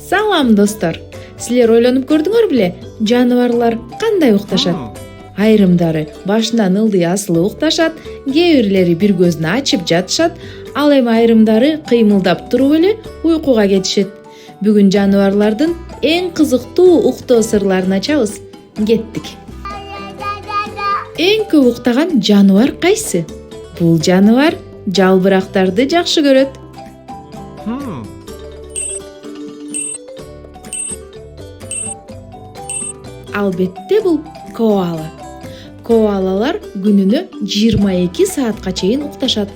Салам достор. Силер ойлонуп көрдүңөр беле? Жаныбарлар кандай укташат? Айрымдары башынан ылдый асылып укташат, кээ бирлери бир көзүн ачып жатышат, ал эми айрымдары кыймылдап туруп эле уйкуга кетишет. Бүгүн жаныбарлардын эң кызыктуу уктоо сырларын ачабыз. Кеттик. Эң көп уктаган жаныбар кайсы? Бул жаныбар жалбырактарды жакшы көрөт. Албетте бул коала. Коалалар күнүнө 22 саатка чейин укташат.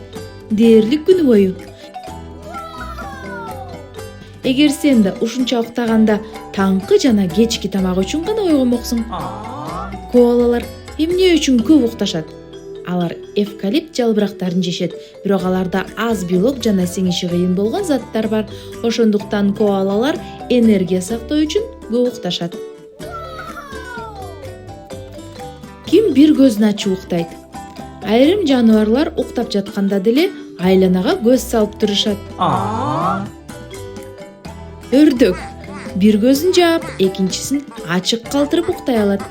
Дээрлик күнү бою. Эгер сен да ушунча уктаганда таңкы жана кечки тамак үчүн гана ойгонмоксуң. Коалалар эмне үчүн көп укташат? Алар эвкалипт жалбырактарын жешет, бирок аларда аз белок жана сиңиши кыйын болгон заттар бар. Ошондуктан коалалар энергия сактоо үчүн көп укташат. Ким бир көзүн ачып уктайт? Айрым жаныбарлар уктап жатканда деле айланага көз салып турушат. Өрдөк бир көзүн жаап, экинчисин ачык калтырып уктай алат.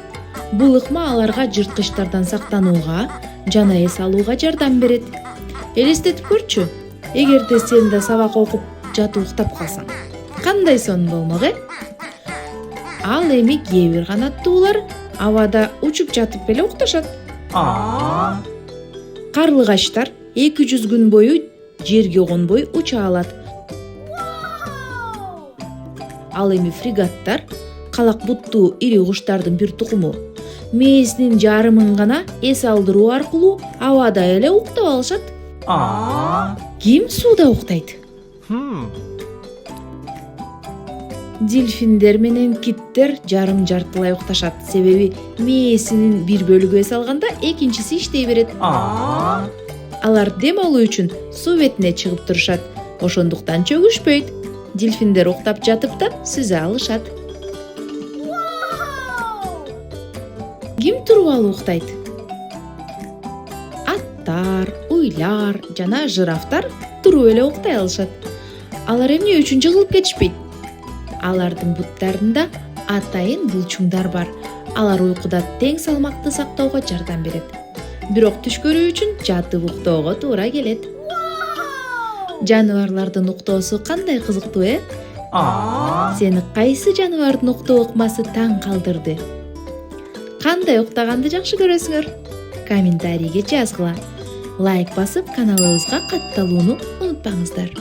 Бул ыкма аларга жырткычтардан сактанууга жана эс алууга жардам берет. Элестетип көрчү, эгерде сен да сабак окуп жатып уктап калсаң, кандай сонун болмок Ал эми кээ бир канаттуулар абада учуп жатып эле укташат. Карлыгачтар 200 күн бою жерге конбой уча алат. Ал эми фрегаттар калак буттуу ири куштардын бир тукуму. Мээсинин жарымын гана эс алдыруу аркылуу абада эле уктап алышат. Ким сууда уктайт? Дельфиндер менен киттер жарым-жартылай укташат, себеби мээсинин бир бөлүгү эс алганда экинчиси иштей берет. Алар дем алуу үчүн суу бетине чыгып турушат, ошондуктан чөгүшпөйт. Дельфиндер уктап жатып да сүзө алышат. Ким туруп алып уктайт? Аттар, уйлар жана жирафтар туруп эле уктай алышат. Алар эмне үчүн жыгылып кетишпейт? Алардын буттарында атайын булчуңдар бар. Алар уйкуда тең салмакты сактоого жардам берет. Бирок түш көрүү үчүн жатып уктоого туура келет. Жаныбарлардын уктоосу кандай кызыктуу, Сени кайсы жаныбардын уктоо ыкмасы таң калтырды? Кандай уктаганды жакшы көрөсүңөр? Комментарийге жазгыла. Лайк басып каналыбызга катталууну унутпаңыздар.